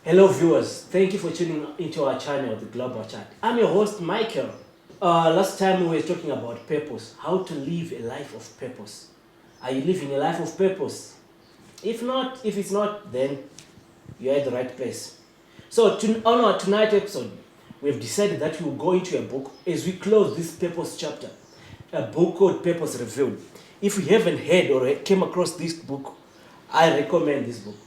Hello viewers, thank you for tuning into our channel, The Global Chat. I'm your host, Michael. Last time we were talking about purpose, how to live a life of purpose. Are you living a life of purpose? If it's not, then you're at the right place. So on our tonight's episode, we've decided that we'll go into a book as we close this purpose chapter, a book called Purpose Revealed. If you haven't heard or came across this book, I recommend this book.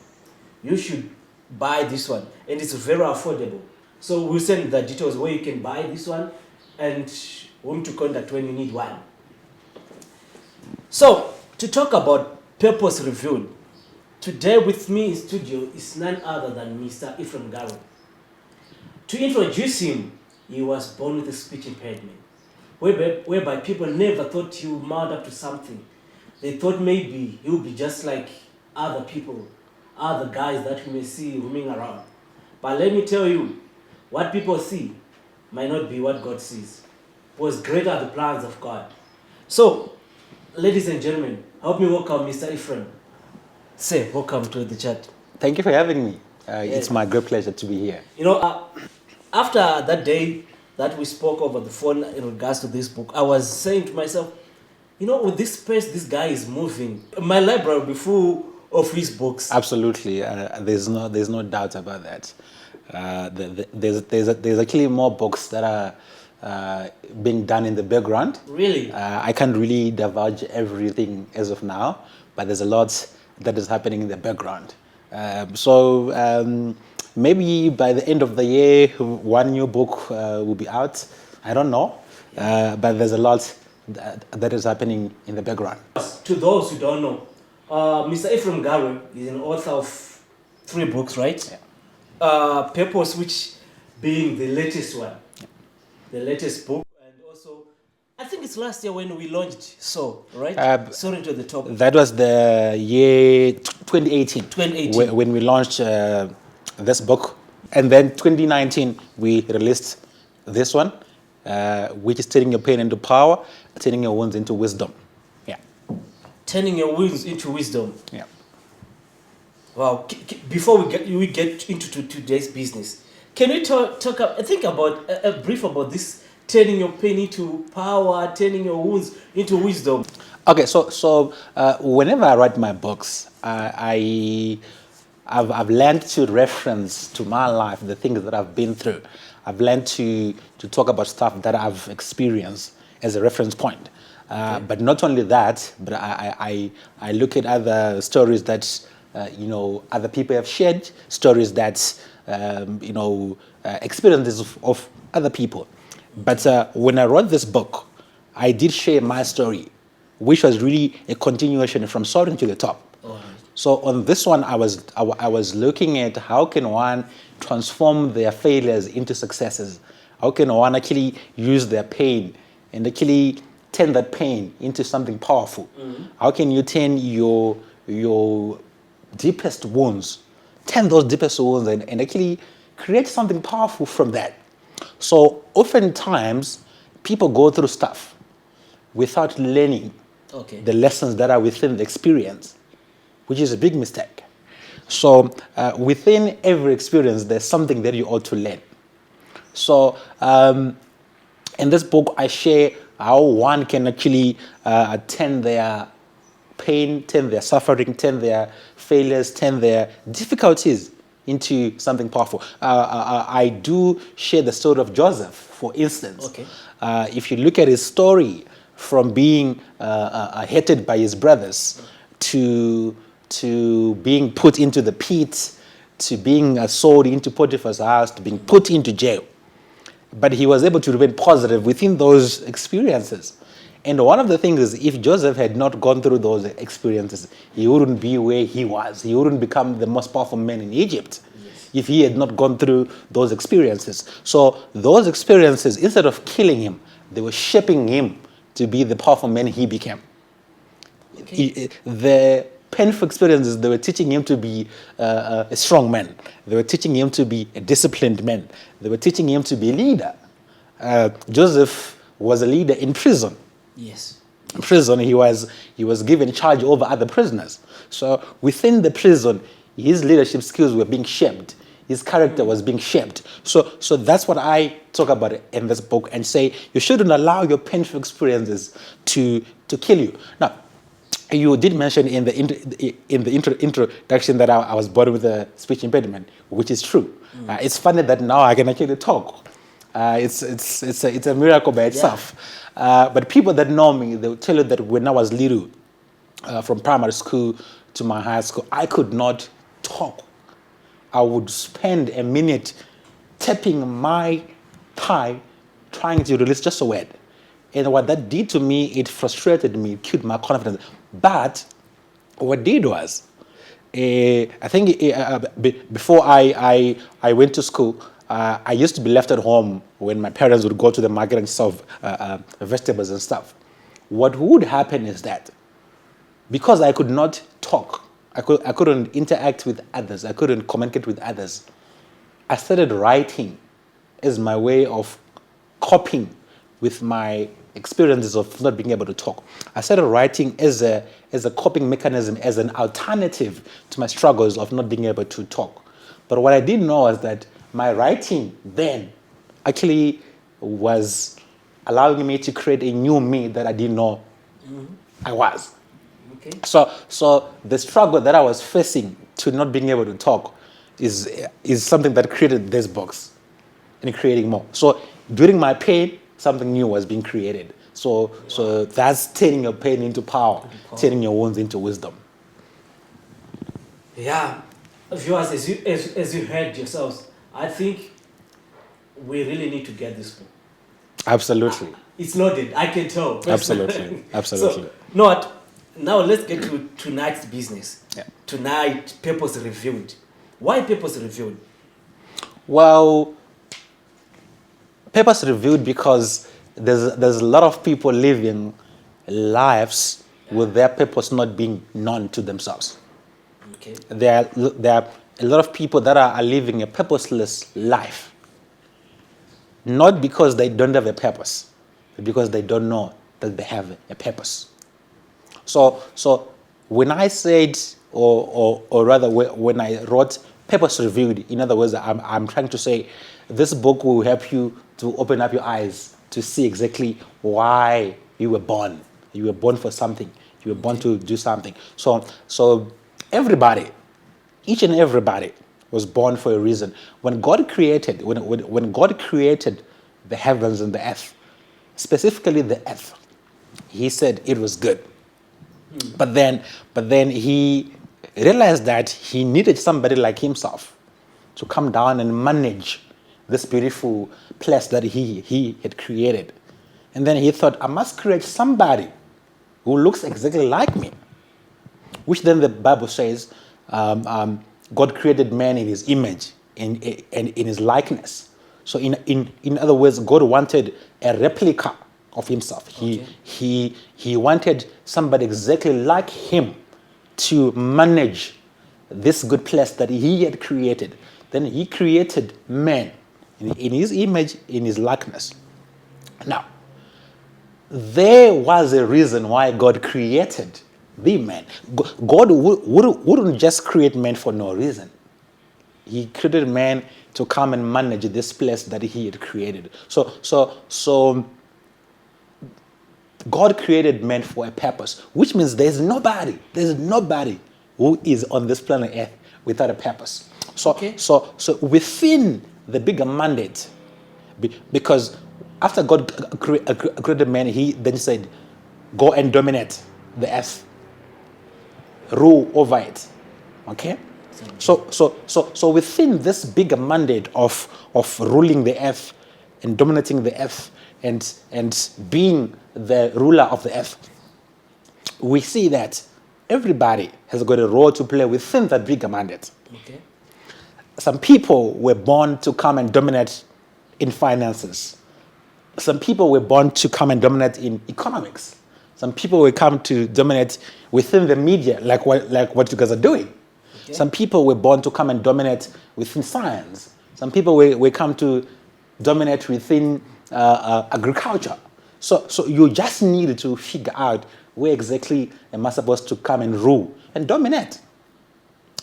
You should buy this one, and it's very affordable. So we'll send the details where you can buy this one and whom to contact when you need one. So to talk about Purpose Revealed, today with me in studio is none other than Mr. Ephraim Garwe. To introduce him, he was born with a speech impairment, whereby people never thought he would mount up to something. They thought maybe he would be just like other people, other guys that we may see roaming around. But let me tell you, what people see might not be what God sees. Was greater are the plans of God. So, ladies and gentlemen, help me welcome Mr. Ephraim. Say, welcome to the chat. Thank you for having me. It's my great pleasure to be here. After that day that we spoke over the phone in regards to this book, I was saying to myself, with this pace this guy is moving, my library will be full of his books. Absolutely, there's no doubt about that. There's actually more books that are being done in the background. Really? I can't really divulge everything as of now, but there's a lot that is happening in the background. Maybe by the end of the year, one new book will be out. I don't know, but there's a lot that is happening in the background. To those who don't know, Mr. Ephraim Garwe is an author of 3 books, right? Yeah. Purpose, which being the latest one, the latest book, and also, I think it's last year when we launched right? Soaring to the Top. That was the year 2018. 2018. When we launched this book. And then 2019, we released this one, which is turning your pain into power, turning your wounds into wisdom. Yeah. Turning your wounds into wisdom. Yeah. Wow. Before we get into today's business, can we think about a brief about this turning your pain into power, turning your wounds into wisdom? Okay, so whenever I write my books, I've learned to reference to my life the things that I've been through. I've learned to talk about stuff that I've experienced as a reference point. But not only that, but I look at other stories that other people have shared, stories that experiences of other people. But when I wrote this book, I did share my story, which was really a continuation from Soaring to the Top. Right. So on this one, I was looking at how can one transform their failures into successes. How can one actually use their pain and actually turn that pain into something powerful? Mm-hmm. How can you turn your deepest wounds, turn those deepest wounds and actually create something powerful from that? So oftentimes, people go through stuff without learning the lessons that are within the experience, which is a big mistake. So within every experience, there's something that you ought to learn. So in this book, I share how one can actually turn their pain, turn their suffering, turn their failures, turn their difficulties into something powerful. I do share the story of Joseph, for instance. If you look at his story, from being hated by his brothers to being put into the pit, to being sold into Potiphar's house, to being put into jail. But he was able to remain positive within those experiences. And one of the things is, if Joseph had not gone through those experiences, he wouldn't be where he was. He wouldn't become the most powerful man in Egypt if he had not gone through those experiences. So those experiences, instead of killing him, they were shaping him to be the powerful man he became. The painful experiences, they were teaching him to be a strong man. They were teaching him to be a disciplined man. They were teaching him to be a leader. Joseph was a leader in prison. Yes. In prison, he was given charge over other prisoners. So within the prison, his leadership skills were being shaped. his character was being shaped. So that's what I talk about in this book and say you shouldn't allow your painful experiences to kill you. Now, you did mention in the introduction that I was born with a speech impediment, which is true. It's funny that now I can actually talk. It's a miracle by itself. But people that know me, they will tell you that when I was little, from primary school to my high school, I could not talk. I would spend a minute tapping my thigh, trying to release just a word. And what that did to me, it frustrated me, it killed my confidence. But what did was, I think before I went to school, I used to be left at home when my parents would go to the market and sell vegetables and stuff. What would happen is that because I could not talk, I couldn't interact with others, I couldn't communicate with others, I started writing as my way of coping with my experiences of not being able to talk. I started writing as a coping mechanism, as an alternative to my struggles of not being able to talk. But what I didn't know was that my writing then actually was allowing me to create a new me that I didn't know I was. Okay. So the struggle that I was facing to not being able to talk is something that created this box and creating more. So during my pain, something new was being created. So that's turning your pain into power, turning your wounds into wisdom. Yeah, viewers, as you heard yourselves, I think we really need to get this book. Absolutely. It's loaded, I can tell. Absolutely. Absolutely. So, know what? Now let's get to tonight's business. Yeah. Tonight, Purpose Revealed. Why Purpose Revealed? Well, Purpose Revealed because there's a lot of people living lives with their purpose not being known to themselves. Okay. There are a lot of people that are living a purposeless life. Not because they don't have a purpose, but because they don't know that they have a purpose. So when I said, or rather when I wrote Purpose Revealed, in other words, I'm trying to say this book will help you to open up your eyes to see exactly why you were born. You were born for something. You were born to do something. So everybody, each and everybody was born for a reason. When God created, when God created the heavens and the earth, specifically the earth, He said it was good. But then He realized that He needed somebody like Himself to come down and manage this beautiful place that He had created. And then He thought, I must create somebody who looks exactly like me. Which then the Bible says, God created man in His image and in His likeness. So in other words, God wanted a replica of Himself. He wanted somebody exactly like Him to manage this good place that He had created. Then He created man in His image, in His likeness. Now, there was a reason why God created the man. God wouldn't just create man for no reason. He created man to come and manage this place that He had created. So God created man for a purpose, which means there's nobody who is on this planet Earth without a purpose. So within the bigger mandate, because after God created man, He then said, go and dominate the earth, rule over it. Okay? So within this bigger mandate of ruling the earth and dominating the earth and being the ruler of the earth, we see that everybody has got a role to play within that bigger mandate. Okay. Some people were born to come and dominate in finances. Some people were born to come and dominate in economics. Some people will come to dominate within the media, like what you guys are doing. Okay. Some people were born to come and dominate within science. Some people will come to dominate within agriculture. So you just need to figure out where exactly am I supposed to come and rule and dominate.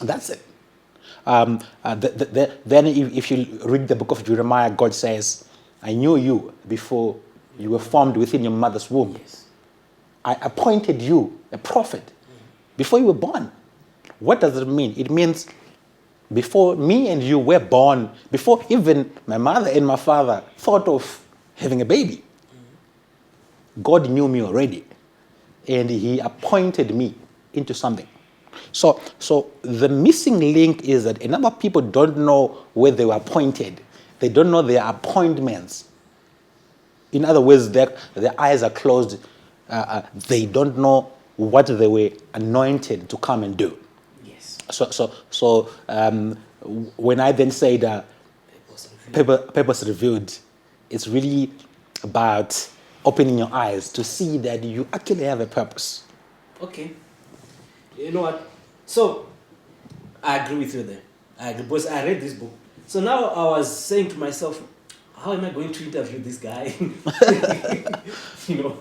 That's it. then if you read the book of Jeremiah, God says, I knew you before you were formed within your mother's womb. Yes. I appointed you a prophet before you were born. What does it mean? It means before me and you were born, before even my mother and my father thought of having a baby, God knew me already, and he appointed me into something. So the missing link is that a number of people don't know where they were appointed. They don't know their appointments. In other words, their eyes are closed. They don't know what they were anointed to come and do. Yes. So when I then say that purpose revealed, it's really about opening your eyes to see that you actually have a purpose. Okay. You know what? So, I agree with you there. I agree, because I read this book. So now I was saying to myself, how am I going to interview this guy? You know.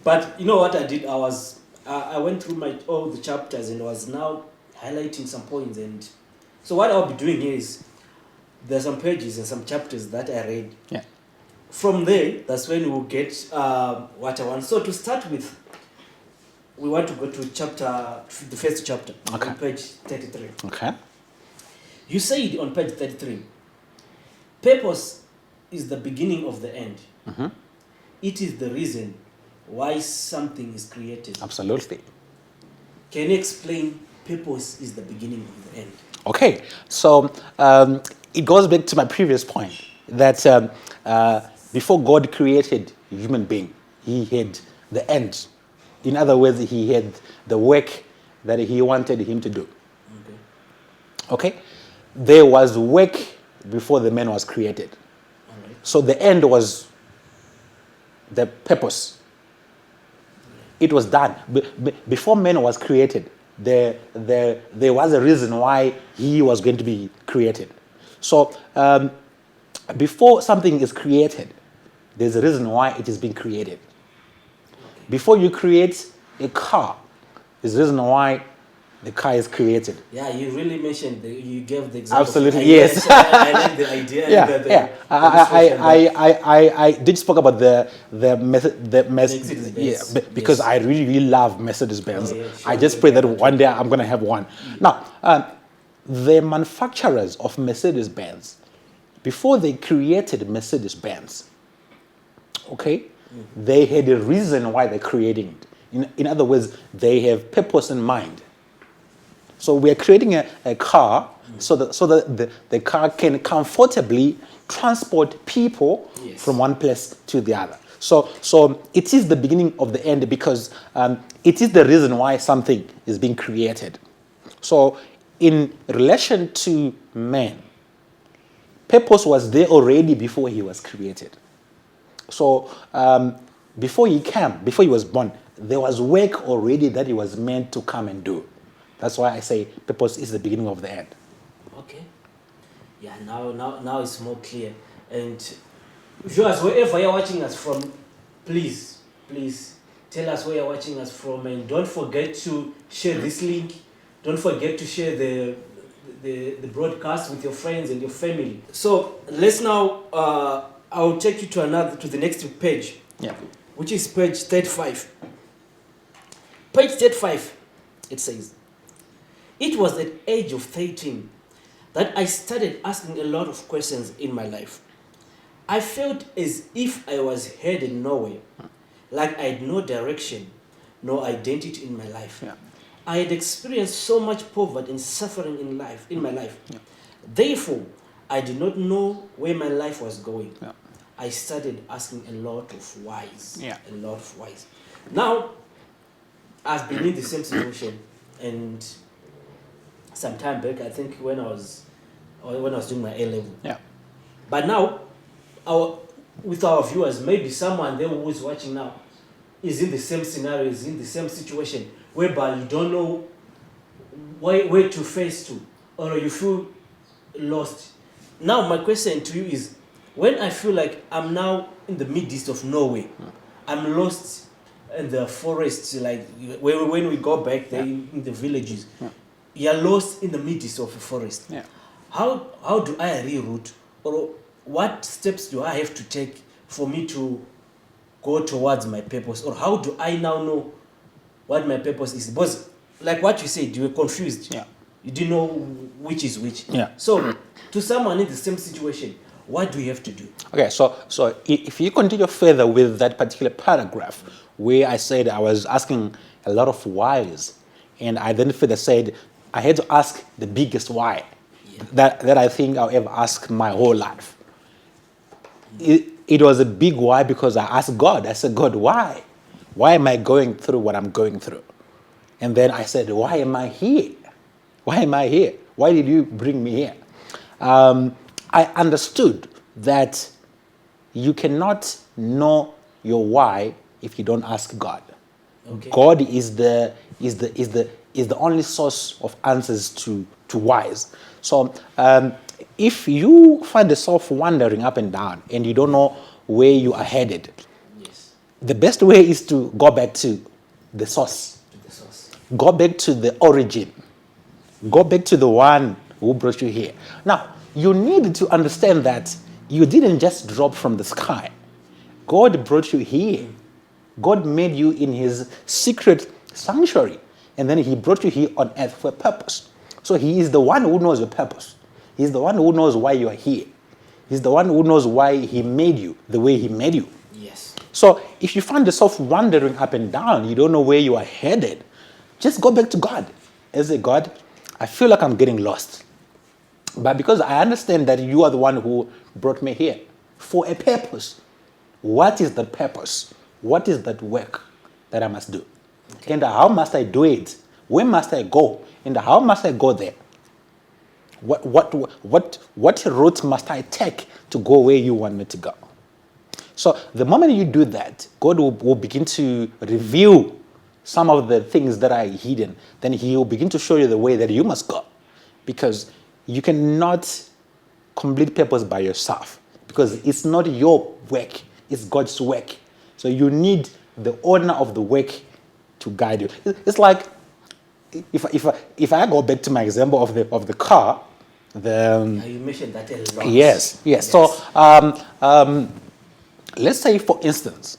But you know what I did? I went through all the chapters and was now highlighting some points. And so what I'll be doing here is there's some pages and some chapters that I read. Yeah. From there, that's when we'll get what I want. So to start with, we want to go to the first chapter, Okay. on page 33. Okay. You said on page 33, purpose is the beginning of the end. Mm-hmm. It is the reason why something is created. Absolutely. Can you explain purpose is the beginning of the end? Okay. So it goes back to my previous point that before God created human being, he had the end. In other words, he had the work that he wanted him to do. Okay? There was work before the man was created. All right. So the end was the purpose. It was done. Before man was created, there was a reason why he was going to be created. So before something is created, there's a reason why it is being created. Before you create a car, there's a reason why the car is created. Yeah, you really mentioned, you gave the example. Absolutely, yes. I like the idea. Yeah, and yeah. I did spoke about the Mercedes-Benz. yeah, because Yes. I really love Mercedes-Benz. Oh, yeah, sure. I just pray that one day I'm going to have one. Now, the manufacturers of Mercedes-Benz, before they created Mercedes-Benz, okay, they had a reason why they're creating it. In other words, they have purpose in mind. So we are creating a car so that the car can comfortably transport people Yes. from one place to the other. So it is the beginning of the end because it is the reason why something is being created. So in relation to man, purpose was there already before he was created. So before he was born, there was work already that he was meant to come and do. That's why I say purpose is the beginning of the end. Okay. Yeah, now it's more clear. And viewers, wherever you're watching us from, please tell us where you're watching us from, and don't forget to share this link. Don't forget to share the broadcast with your friends and your family. So let's now I'll take you to the next page. Yeah. Which is page 35. Page 35, it says, it was at age of 13 that I started asking a lot of questions in my life. I felt as if I was headed nowhere, like I had no direction, no identity in my life. Yeah. I had experienced so much poverty and suffering in my life. Yeah. Therefore, I did not know where my life was going. Yeah. I started asking a lot of whys. Yeah. A lot of whys. Now, I've been in the same situation, and some time back, I think when I was doing my A level. Yeah. But now, with our viewers, maybe someone there who is watching now is in the same scenario, is in the same situation, whereby you don't know where to face to, or you feel lost. Now, my question to you is, when I feel like I'm now in the midst of nowhere, I'm lost in the forest, like when we go back there in the villages, you're lost in the midst of a forest. Yeah. How do I reroute, or what steps do I have to take for me to go towards my purpose, or how do I now know what my purpose is? Because like what you said, you were confused. Yeah. You didn't know which is which. Yeah. So to someone in the same situation, what do you have to do? Okay, so if you continue further with that particular paragraph where I said I was asking a lot of whys, and I then further said I had to ask the biggest why that I think I'll ever ask my whole life. It was a big why because I asked God. I said, God, why? Why am I going through what I'm going through? And then I said, why am I here? Why am I here? Why did you bring me here? I understood that you cannot know your why if you don't ask God. Okay. God is the only source of answers to whys. So if you find yourself wandering up and down and you don't know where you are headed, Yes. the best way is to go back to the source. To the source. Go back to the origin. Go back to the one who brought you here. Now, you need to understand that you didn't just drop from the sky. God brought you here. God made you in his secret sanctuary. And then he brought you here on earth for a purpose. So he is the one who knows your purpose. He's the one who knows why you are here. He's the one who knows why he made you the way he made you. Yes. So if you find yourself wandering up and down, you don't know where you are headed, just go back to God. And say, God, I feel like I'm getting lost. But because I understand that you are the one who brought me here for a purpose. What is that purpose? What is that work that I must do? Okay. And how must I do it? Where must I go? And how must I go there? What route must I take to go where you want me to go? So the moment you do that, God will begin to reveal some of the things that are hidden. Then he will begin to show you the way that you must go. Because you cannot complete purpose by yourself. Because it's not your work, it's God's work. So you need the owner of the work to guide you. It's like, if I go back to my example of the car, You mentioned that a lot. Yes. So let's say, for instance,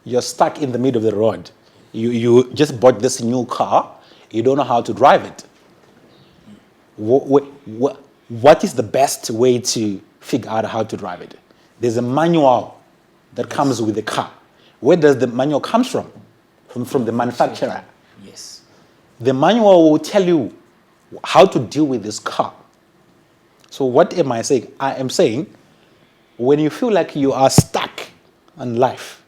you're stuck in the middle of the road. You just bought this new car. You don't know how to drive it. What is the best way to figure out how to drive it? There's a manual that comes with the car. Where does the manual come from? From the manufacturer. Yes. The manual will tell you how to deal with this car. So what am I saying? I am saying, when you feel like you are stuck in life,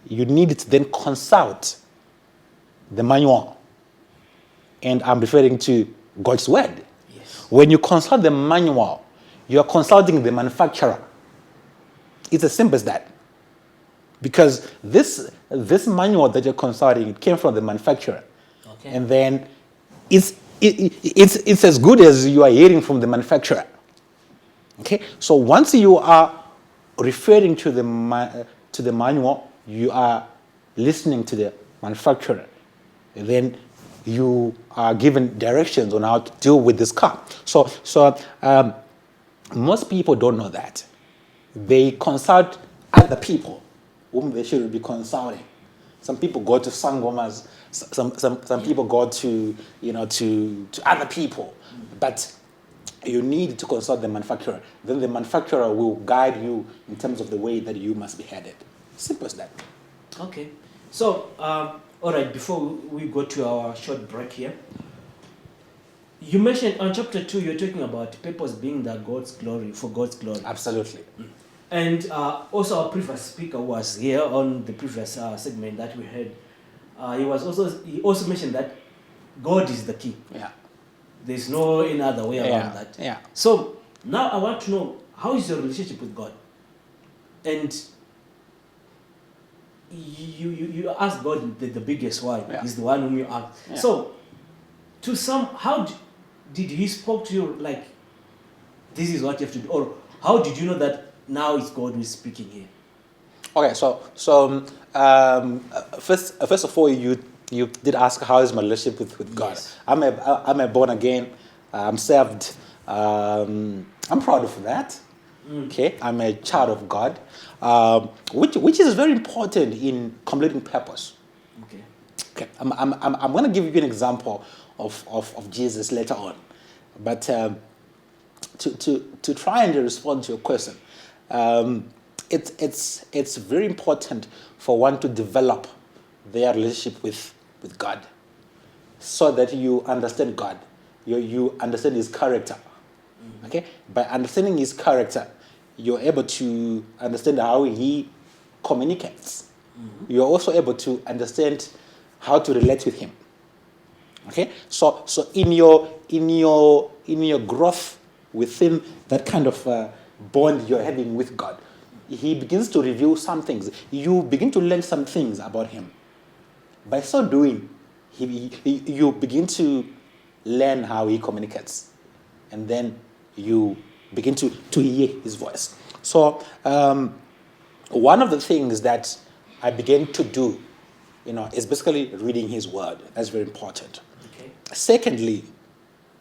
you need to then consult the manual. And I'm referring to God's word. Yes. When you consult the manual, you are consulting the manufacturer. It's as simple as that. Because this manual that you're consulting, it came from the manufacturer. Okay. And then it's as good as you are hearing from the manufacturer. Okay? So once you are referring to the manual, you are listening to the manufacturer. And then you are given directions on how to deal with this car. So most people don't know that. They consult other people whom they should be consulting. Some people go to sangomas. Some people go to other people. But you need to consult the manufacturer. Then the manufacturer will guide you in terms of the way that you must be headed. Simple as that. Okay. So, all right, before we go to our short break here, you mentioned on chapter 2, you're talking about purpose being God's glory, for God's glory. Absolutely. And also our previous speaker was here on the previous segment that we had. He also mentioned that God is the key. Yeah. There's no any other way around that. Yeah. So now I want to know, how is your relationship with God? And you ask God the biggest why. Yeah. He's the one whom you ask. Yeah. So how did he spoke to you like, this is what you have to do? Or how did you know that now it's God who is speaking here? Okay, so first of all, you You did ask how is my relationship with God. Yes. I'm a born again. I'm saved. I'm proud of that. Okay, I'm a child of God, which is very important in completing purpose. Okay. Okay, I'm going to give you an example of Jesus later on, but to try and respond to your question, it's very important for one to develop their relationship with God, so that you understand God, you understand His character. Okay, by understanding His character, you're able to understand how He communicates. You're also able to understand how to relate with Him. Okay, so in your growth within that kind of bond you're having with God, He begins to reveal some things. You begin to learn some things about Him. By so doing, you begin to learn how He communicates, and then you begin to hear His voice. So one of the things that I began to do, is basically reading His Word. That's very important. Okay. Secondly,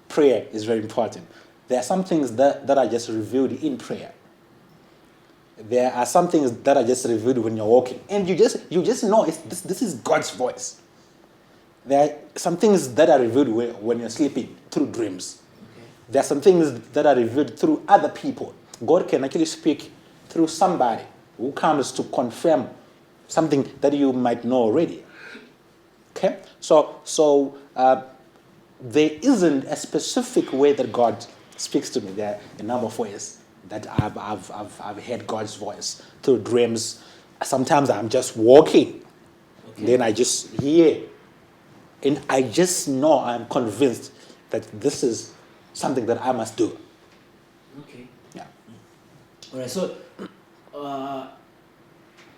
prayer is very important. There are some things that are just revealed in prayer. There are some things that are just revealed when you're walking, and you just know this is God's voice. There are some things that are revealed when you're sleeping through dreams. Okay. There are some things that are revealed through other people. God can actually speak through somebody who comes to confirm something that you might know already. Okay, so there isn't a specific way that God speaks to me. There are a number of ways that I've heard God's voice through dreams. Sometimes I'm just walking, then I just hear, and I just know, I'm convinced that this is something that I must do. Okay. Yeah. All right. So,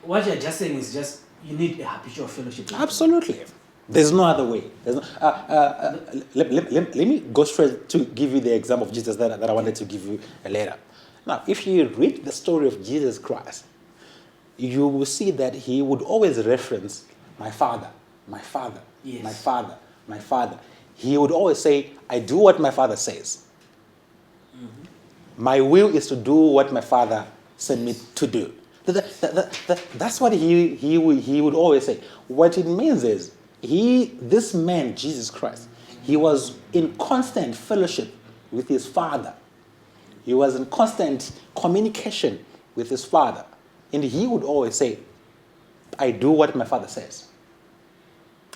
what you're just saying is just you need a habitual fellowship. Absolutely. There's no other way. There's no, let me go straight to give you the example of Jesus that I wanted to give you later. Now, if you read the story of Jesus Christ, you will see that He would always reference my Father, my Father, Yes. my Father, my Father. He would always say, I do what my Father says. My will is to do what my Father sent me to do. That's what he would always say. What it means is, this man, Jesus Christ, he was in constant fellowship with his Father. He was in constant communication with his Father. And he would always say, I do what my Father says.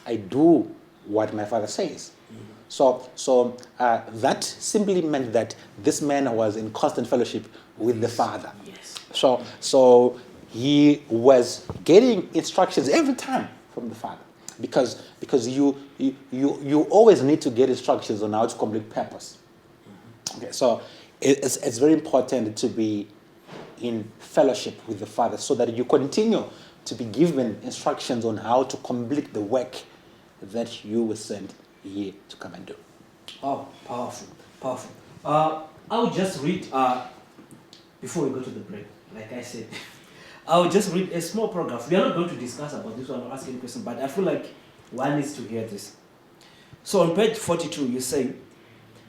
I do what my Father says. So that simply meant that this man was in constant fellowship with the Father. Yes. So he was getting instructions every time from the Father, because you always need to get instructions on how to complete purpose. Okay, so it's very important to be in fellowship with the Father, so that you continue to be given instructions on how to complete the work that you were sent here to come and do. Oh, powerful, powerful. I'll just read, before we go to the break, like I said, I'll just read a small paragraph. We are not going to discuss about this one or ask any question, but I feel like one needs to hear this. So on page 42, you say,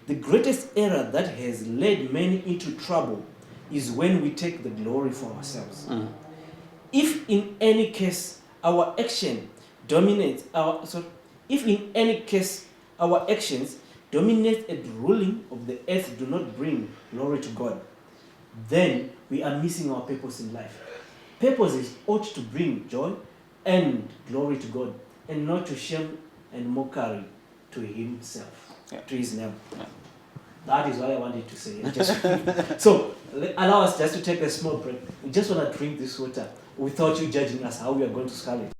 the greatest error that has led many into trouble is when we take the glory for ourselves. If in any case our action dominates our if in any case our actions dominate and ruling of the earth do not bring glory to God, then we are missing our purpose in life. Purposes ought to bring joy and glory to God, and not to shame and mockery to Himself, to His name. That is what I wanted to say. So allow us just to take a small break. We just want to drink this water without you judging us how we are going to scull it.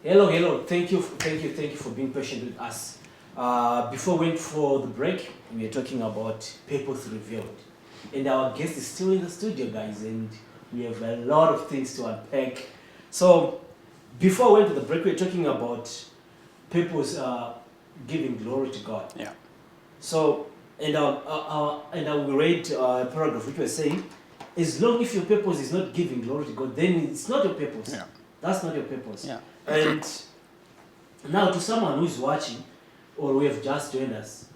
Hello. Thank you for being patient with us. Before we went for the break, we were talking about purpose revealed, and our guest is still in the studio, guys, and we have a lot of things to unpack. So, before we went to the break, we were talking about purpose giving glory to God. Yeah. So, and we read a paragraph which was saying, as long if your purpose is not giving glory to God, then it's not your purpose. Yeah. That's not your purpose. Yeah. And now, to someone who's watching or who have just joined us,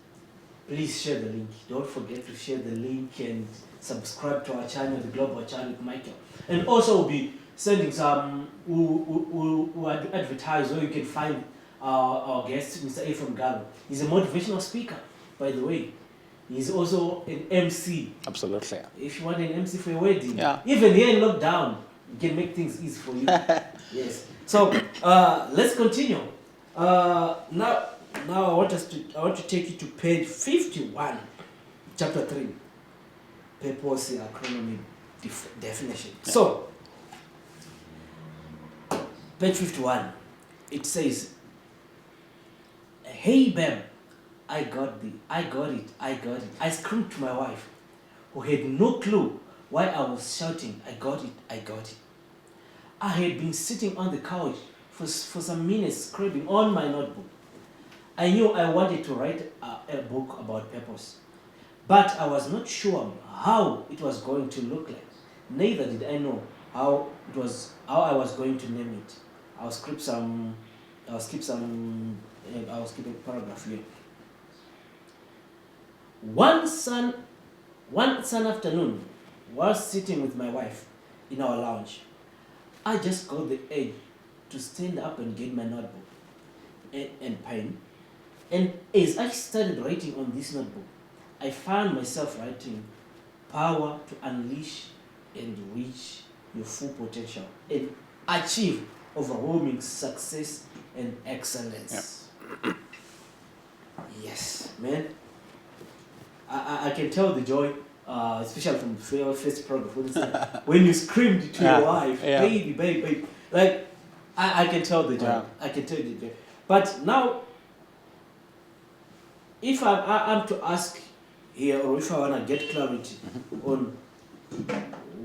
please share the link. Don't forget to share the link and subscribe to our channel, the Global Channel with Michael. And also, we'll be sending some who advertise where you can find our guest, Mr. Ephraim Garwe. He's a motivational speaker, by the way. He's also an MC. Absolutely. If you want an MC for your wedding, Yeah. even here in lockdown, we can make things easy for you. Yes. So let's continue. Now I want to take you to page 51, chapter 3, purpose acronym definition. Yeah. So page 51, it says, "Hey babe, I got it. I screamed to my wife, who had no clue why I was shouting, I got it. I had been sitting on the couch for some minutes scribbling on my notebook. I knew I wanted to write a book about purpose, but I was not sure how it was going to look like. Neither did I know how I was going to name it. I'll skip a paragraph here. One sun afternoon, while sitting with my wife in our lounge, I just got the urge to stand up and get my notebook and pen. And as I started writing on this notebook, I found myself writing, power to unleash and reach your full potential and achieve overwhelming success and excellence. Yeah. Yes, man. I can tell the joy, especially from the first paragraph, when you screamed to your wife, Yeah. baby. Like, I can tell the joy. Yeah. I can tell the joy. But now, if I'm to ask here, or if I want to get clarity on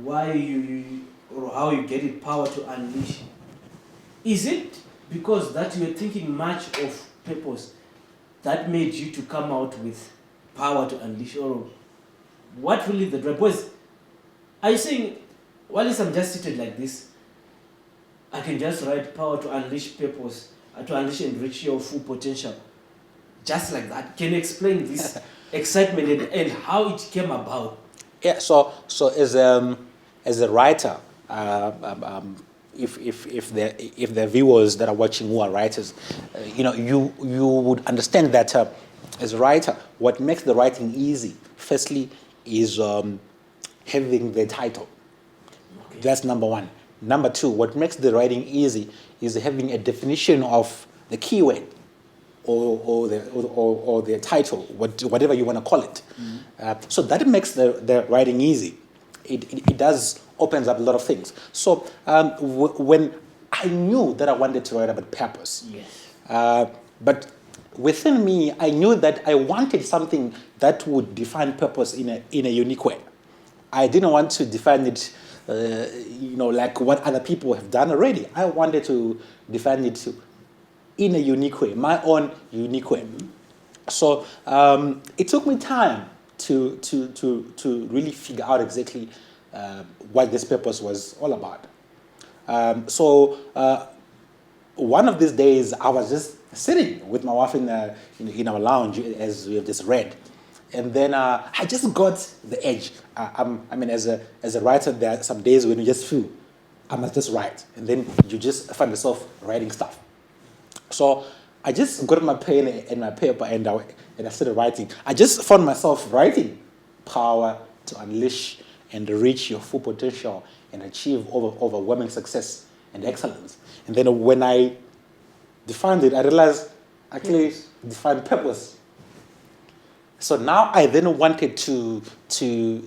why you or how you get it power to unleash, is it because that you're thinking much of purpose that made you to come out with power to unleash, or what really the drive? Because are you saying, while I'm just seated like this, I can just write power to unleash purpose, to unleash and reach your full potential, just like that? Can you explain this excitement and how it came about? Yeah. So as a writer, if the viewers that are watching who are writers, you would understand that as a writer, what makes the writing easy, firstly, is having the title. Okay. That's number one. Number two, what makes the writing easy is having a definition of the keyword or the title, whatever you want to call it. So that makes the writing easy. It does opens up a lot of things. So when I knew that I wanted to write about purpose, Yes. but within me, I knew that I wanted something that would define purpose in a unique way. I didn't want to define it, like what other people have done already. I wanted to define it in a unique way, my own unique way. So it took me time to really figure out exactly what this purpose was all about. So one of these days, I was just sitting with my wife in our lounge, as we have just read, and then I just got the edge. As a writer, there are some days when you just feel I must just write, and then you just find yourself writing stuff. So I just got my pen and my paper, and I started writing. I just found myself writing, power to unleash and reach your full potential and achieve overwhelming success and excellence. And then when I defined it, I realized I actually defined purpose. So now I then wanted to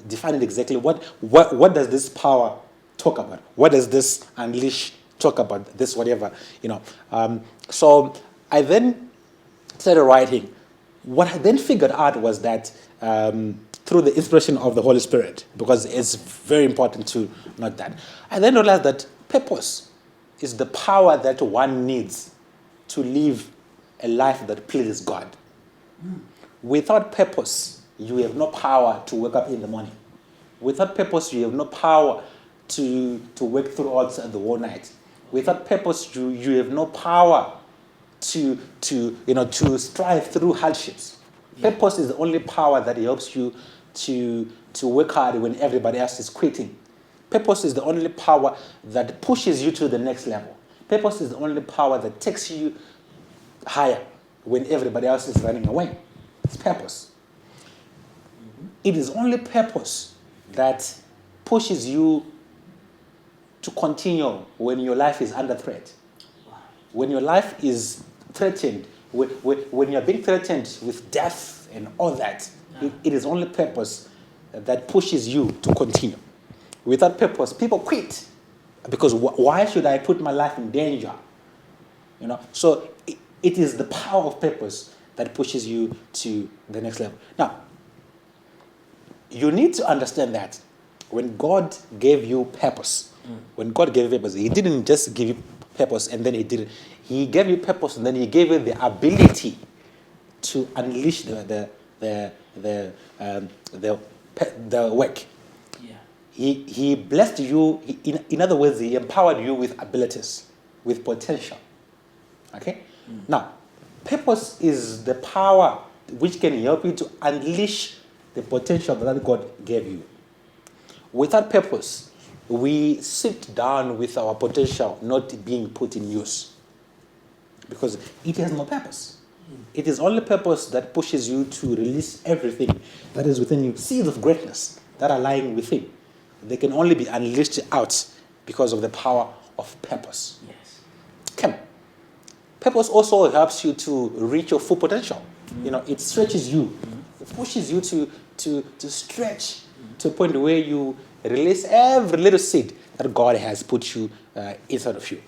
define it exactly. What does this power talk about? What does this unleash talk about this, whatever, So I then started writing. What I then figured out was that through the inspiration of the Holy Spirit, because it's very important to note that, I then realized that purpose is the power that one needs to live a life that pleases God. Without purpose, you have no power to wake up in the morning. Without purpose, you have no power to work throughout the whole night. Without purpose, you have no power to strive through hardships. Yeah. Purpose is the only power that helps you to work hard when everybody else is quitting. Purpose is the only power that pushes you to the next level. Purpose is the only power that takes you higher when everybody else is running away. It's purpose. It is only purpose that pushes you to continue when your life is under threat. When your life is threatened, when you're being threatened with death and all that, it is only purpose that pushes you to continue. Without purpose, people quit. Because why should I put my life in danger? So it is the power of purpose that pushes you to the next level. Now, you need to understand that when God gave you purpose, He didn't just give you purpose and then He didn't. He gave you purpose and then He gave you the ability to unleash the work. Yeah. He blessed you. In other words, He empowered you with abilities, with potential. Okay? Now, purpose is the power which can help you to unleash the potential that God gave you. Without purpose, we sit down with our potential not being put in use because it has no purpose. It is only purpose that pushes you to release everything that is within you. Seeds of greatness that are lying within. They can only be unleashed out because of the power of purpose. Yes. Okay. Purpose also helps you to reach your full potential. It stretches you. It pushes you to stretch to a point where you release every little seed that God has put you inside of you.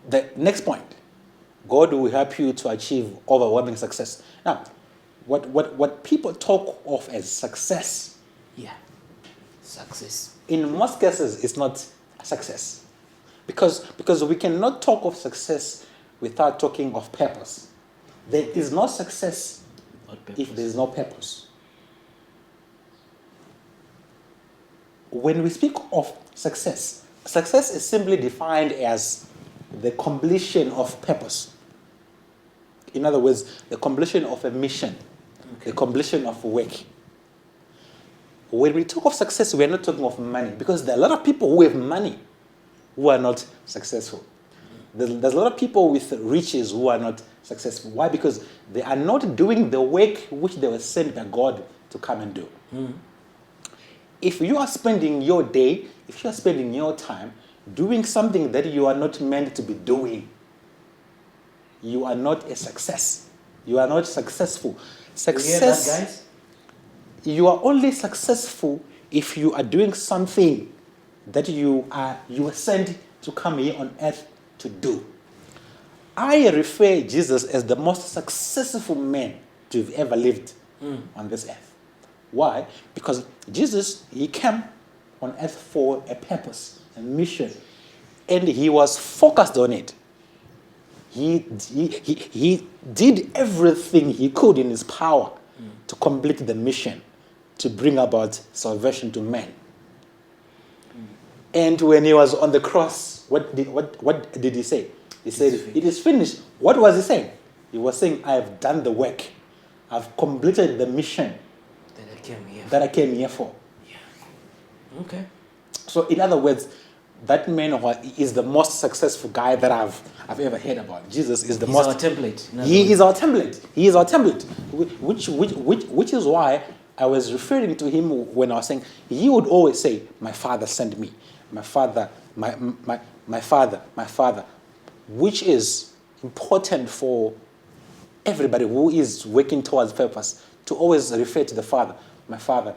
The next point, God will help you to achieve overwhelming success. Now, what people talk of as success, Success. in most cases, is not success. Because we cannot talk of success without talking of purpose. There is no success if there is no purpose. When we speak of success is simply defined as the completion of purpose. In other words, the completion of a mission, the completion of work. When we talk of success, we are not talking of money because there are a lot of people who have money who are not successful. There's a lot of people with riches who are not successful. Why? Because they are not doing the work which they were sent by God to come and do. If you are spending your day, if you are spending your time doing something that you are not meant to be doing, you are not a success. You are not successful. Success, you hear that, guys? You are only successful if you are doing something that you are sent to come here on earth to do. I refer Jesus as the most successful man to have ever lived on this earth. Why? Because Jesus, he came on earth for a purpose, a mission, and he was focused on it. He did everything he could in his power to complete the mission, to bring about salvation to men. And when he was on the cross, what did he say? He said, "It is finished." What was he saying? He was saying, "I have done the work. I've completed the mission that I came here for." Yeah. Okay. So in other words, that man is the most successful guy that I've ever heard about. Jesus is the most. He's our template. He is our template. He is our template. Which is why I was referring to him when I was saying he would always say, "My Father sent me. My Father, my Father," which is important for everybody who is working towards purpose to always refer to the Father, my Father,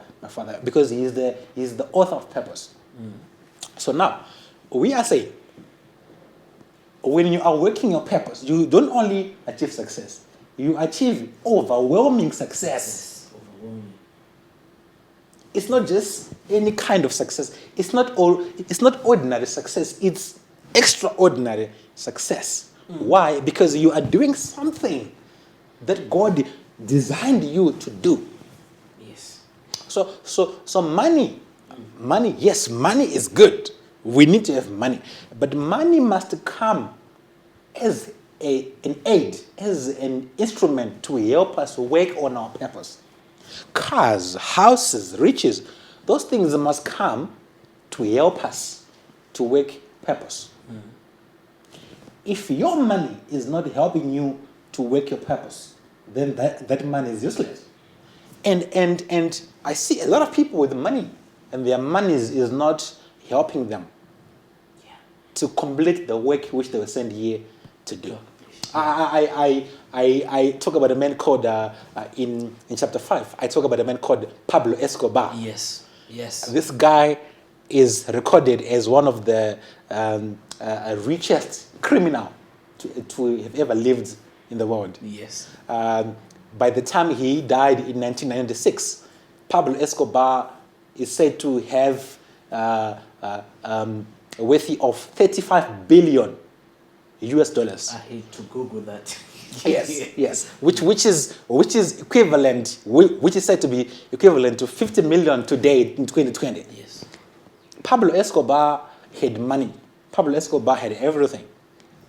because he is the author of purpose. So now we are saying when you are working your purpose, you don't only achieve success, you achieve overwhelming success. Yes, overwhelming. It's not just any kind of success. It's not ordinary success. It's extraordinary success. Why? Because you are doing something that God designed you to do. Yes. So money, yes, money is good. We need to have money. But money must come as an aid, as an instrument to help us work on our purpose. Cars, houses, riches, those things must come to help us to work purpose. If your money is not helping you to work your purpose, then that money is useless. And I see a lot of people with money, and their money is not helping them to complete the work which they were sent here to do. I talk about a man called, in chapter 5, I talk about a man called Pablo Escobar. Yes. Yes. This guy is recorded as one of the richest criminal to have ever lived in the world. Yes. By the time he died in 1996, Pablo Escobar is said to have a worth of 35 billion US dollars. I hate to Google that. Yes. Which is equivalent, which is said to be equivalent to 50 million today in 2020. Yes. Pablo Escobar had money. Pablo Escobar had everything.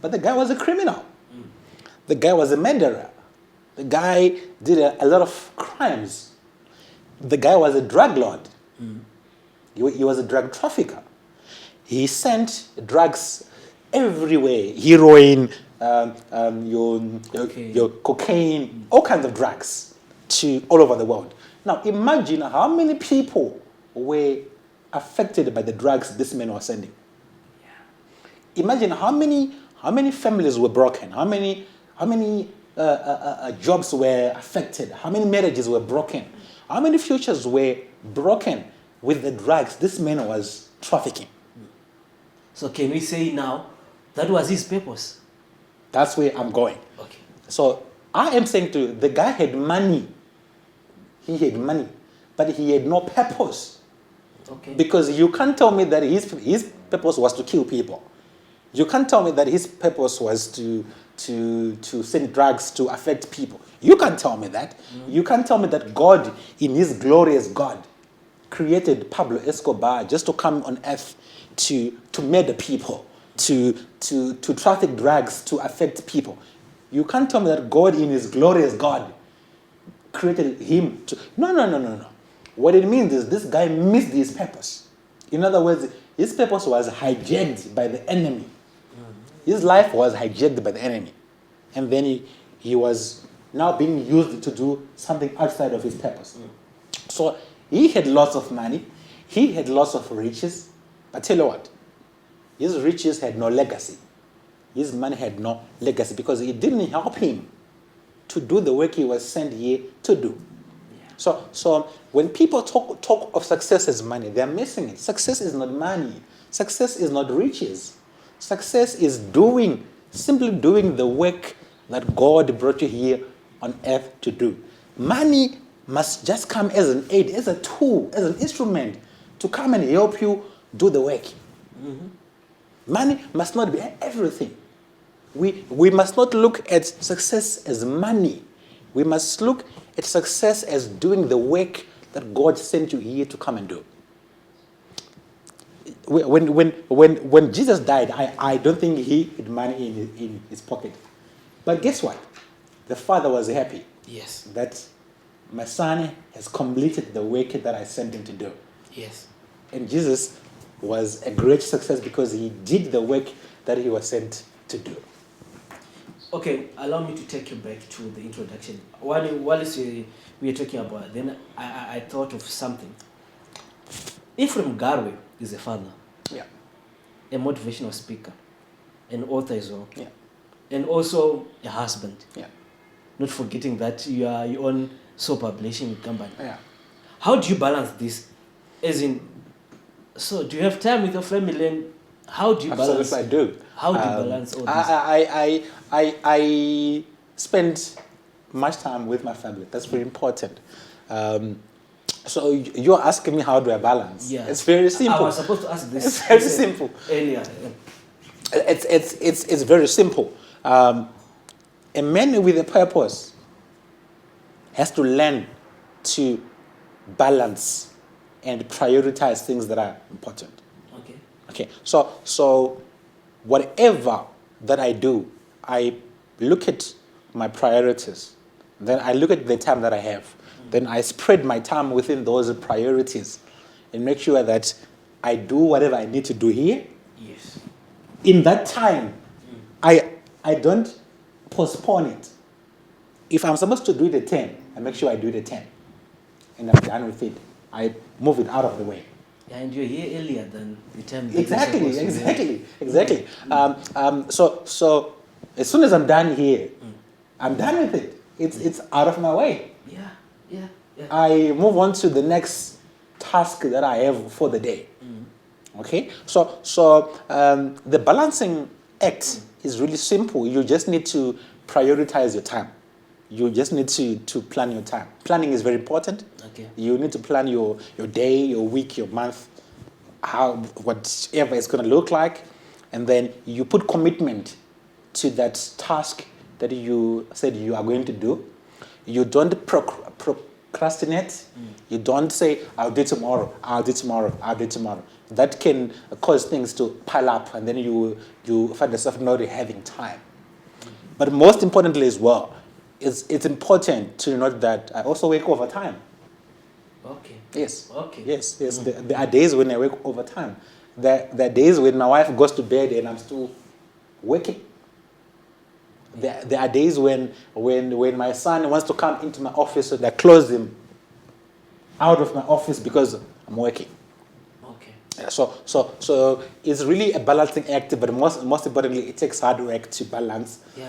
But the guy was a criminal. The guy was a murderer. The guy did a lot of crimes. The guy was a drug lord. He was a drug trafficker. He sent drugs everywhere. Heroin, your cocaine, all kinds of drugs to all over the world. Now imagine how many people were affected by the drugs this man was sending. Imagine how many families were broken, how many jobs were affected, how many marriages were broken, how many futures were broken with the drugs this man was trafficking. So can we say now that was his purpose? That's where I'm going. Okay. So I am saying to you, the guy had money. He had money, but he had no purpose. Okay. Because you can't tell me that his purpose was to kill people. You can't tell me that his purpose was to send drugs to affect people. You can't tell me that. You can't tell me that God, in his glorious God, created Pablo Escobar just to come on earth to murder people, to traffic drugs, to affect people. You can't tell me that God, in his glorious God, created him to... No. What it means is this guy missed his purpose. In other words, his purpose was hijacked by the enemy. His life was hijacked by the enemy. And then he was now being used to do something outside of his purpose. So he had lots of money. He had lots of riches. But tell you what, his riches had no legacy. His money had no legacy because it didn't help him to do the work he was sent here to do. So when people talk of success as money, they're missing it. Success is not money. Success is not riches. Success is simply doing the work that God brought you here on earth to do. Money must just come as an aid, as a tool, as an instrument to come and help you do the work. Money must not be everything. We must not look at success as money. We must look at success as doing the work that God sent you here to come and do. When Jesus died, I don't think he had money in his pocket. But guess what? The Father was happy. Yes. That my son has completed the work that I sent him to do. Yes. And Jesus was a great success because he did the work that he was sent to do. Okay, allow me to take you back to the introduction. While we were talking about, then I thought of something. Ephraim Garwe is a father, a motivational speaker, an author as well, and also a husband. Not forgetting that you are your own publishing company. Yeah. How do you balance this? As in, so do you have time with your family and How do you balance? Absolutely, I do. How do you balance all this? I spend much time with my family. That's very important. So you're asking me how do I balance? Yeah. It's very simple. I was supposed to ask this. It's very simple. Earlier. It's very simple. A man with a purpose has to learn to balance and prioritize things that are important. Okay. Okay. So whatever that I do, I look at my priorities. Then I look at the time that I have. Then I spread my time within those priorities and make sure that I do whatever I need to do here. Yes. In that time, I don't postpone it. If I'm supposed to do it at 10, I make sure I do it at 10. And I'm done with it. I move it out of the way. Yeah, and you're here earlier than the time. Exactly. So as soon as I'm done here, I'm done with it. It's out of my way. Yeah. I move on to the next task that I have for the day. Okay? So the balancing act is really simple. You just need to prioritize your time. You just need to plan your time. Planning is very important. Okay. You need to plan your day, your week, your month, whatever it's going to look like. And then you put commitment to that task that you said you are going to do. You don't procrastinate. You don't say, I'll do tomorrow. That can cause things to pile up, and then you find yourself not having time. But most importantly as well, it's important to note that I also work overtime. Okay. Yes. Okay. Yes. There are days when I work overtime. There are days when my wife goes to bed and I'm still working. There are days when my son wants to come into my office and I close him out of my office because I'm working. Okay. So it's really a balancing act, but most importantly, it takes hard work to balance. Your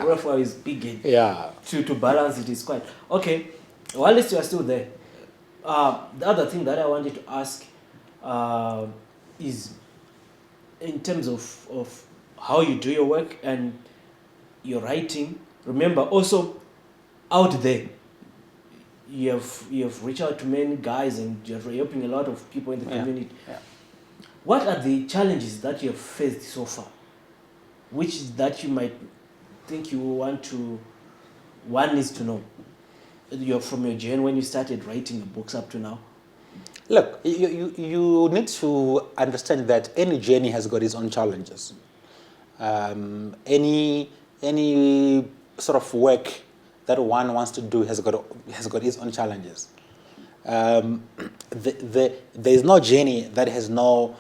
profile is big. Yeah. To balance it is quite okay. While you are still there, the other thing that I wanted to ask is in terms of how you do your work and your writing. Remember, also out there, you have reached out to many guys and you're helping a lot of people in the community. Yeah. What are the challenges that you have faced so far? Which that you might think one needs to know? From your journey when you started writing your books up to now. Look, you need to understand that any journey has got its own challenges. Any sort of work that one wants to do has got its own challenges. There is no journey that has no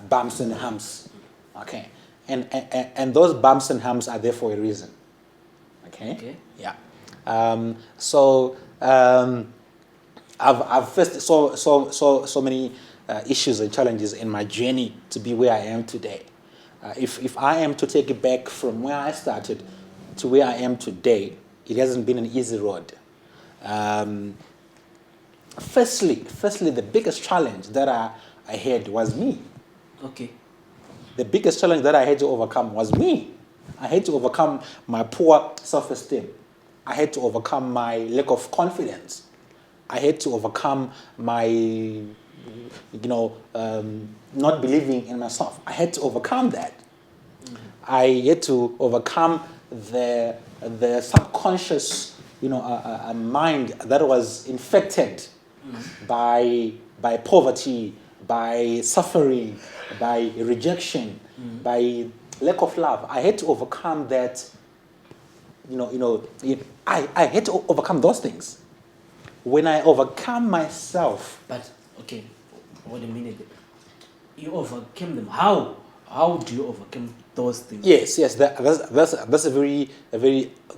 bumps and humps. Okay, and those bumps and humps are there for a reason. Okay. Yeah. I've faced so many issues and challenges in my journey to be where I am today. If I am to take it back from where I started to where I am today, it hasn't been an easy road. Firstly, the biggest challenge that I had was me. Okay. The biggest challenge that I had to overcome was me. I had to overcome my poor self-esteem. I had to overcome my lack of confidence. I had to overcome my, not believing in myself. I had to overcome that. I had to overcome the subconscious, mind that was infected by poverty, by suffering, by rejection, by lack of love. I had to overcome that. I had to overcome those things. When I overcome myself. But okay, wait a minute. You overcame them. How? How do you overcome those things? Yes. That's a very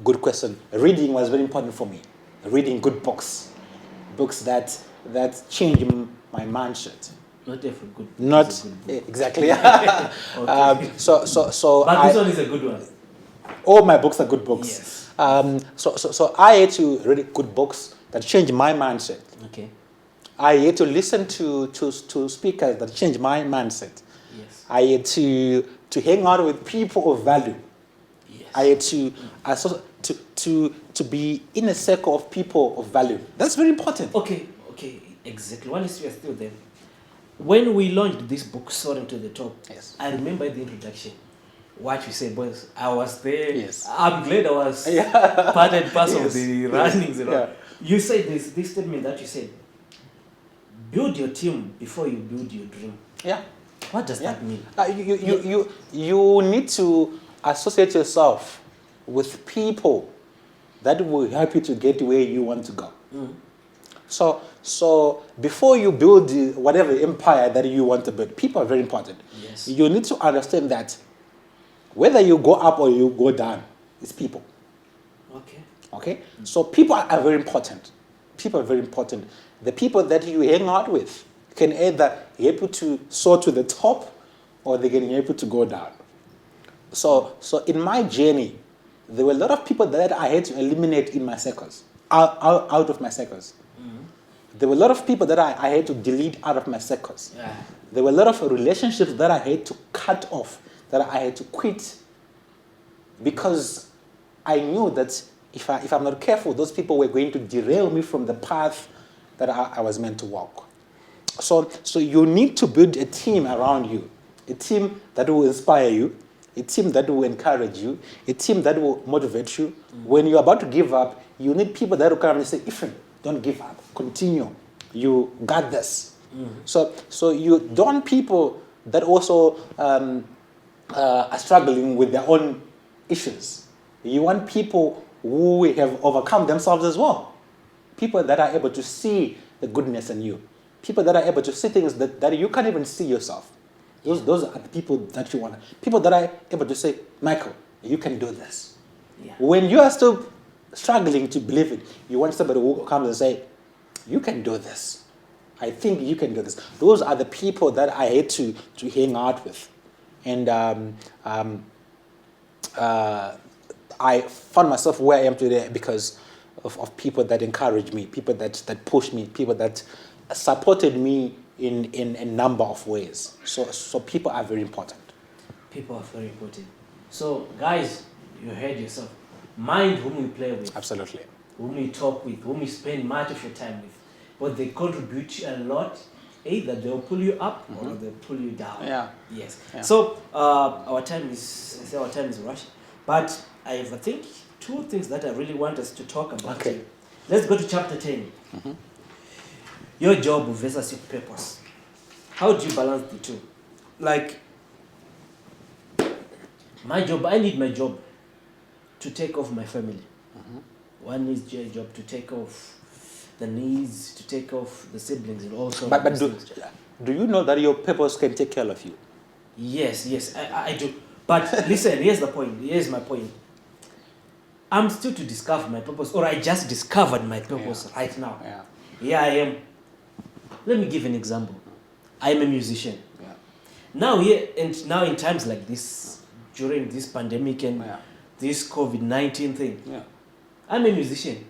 good question. Reading was very important for me. Reading good books that change my mindset. Not every good. Not exactly. Okay. So. But this one is a good one. All my books are good books. Yes. So I had to read good books that change my mindset. Okay. I had to listen to speakers that changed my mindset. Yes. I had to hang out with people of value. Yes. I had to be in a circle of people of value. That's very important. Okay, exactly. While we are still there, when we launched this book, Soaring to the Top, Yes. I remember the introduction. What you said, boys, I was there. Yes. I'm glad I was Yeah. part and parcel of Yes. the runnings. You know. Yeah. You said this statement that you said, build your team before you build your dream. Yeah. What does that mean? You need to associate yourself with people that will help you to get where you want to go. So before you build whatever empire that you want to build, people are very important. Yes. You need to understand that whether you go up or you go down, it's people. Okay? So people are very important. People are very important. The people that you hang out with can either help you to soar to the top or they can help you to go down. So in my journey, there were a lot of people that I had to eliminate in my circles, out of my circles. There were a lot of people that I had to delete out of my circles. Yeah. There were a lot of relationships that I had to cut off, that I had to quit, because I knew that if I'm not careful, those people were going to derail me from the path that I was meant to walk. So you need to build a team around you, a team that will inspire you, a team that will encourage you, a team that will motivate you. When you're about to give up, you need people that will come and say, Ephraim, don't give up, continue. You got this. So you don't want people that also are struggling with their own issues. You want people who have overcome themselves as well. People that are able to see the goodness in you. People that are able to see things that you can't even see yourself. Those are the people that you want. People that are able to say, Michael, you can do this. Yeah. When you are still struggling to believe it, you want somebody who comes and say, you can do this. I think you can do this. Those are the people that I had to hang out with. And I found myself where I am today because of people that encouraged me, people that pushed me, people that supported me in a number of ways. So people are very important. People are very important. So guys, you heard yourself. Mind whom you play with. Absolutely. Whom you talk with, whom you spend much of your time with. But they contribute a lot. Either they'll pull you up or they'll pull you down. Yeah. Yes. Yeah. So our time is rushed. But I have, I think, two things that I really want us to talk about. Okay. Here. Let's go to chapter 10. Your job versus your purpose. How do you balance the two? Like, my job, I need my job to take off my family. One needs your job to take off the needs, to take off the siblings, and also. But do you know that your purpose can take care of you? Yes, I do. But listen, here's the point. Here's my point. I'm still to discover my purpose, or I just discovered my purpose right now. Yeah. Here I am. Let me give an example. I'm a musician. Yeah. Now in times like this, during this pandemic and this COVID-19 thing, I'm a musician.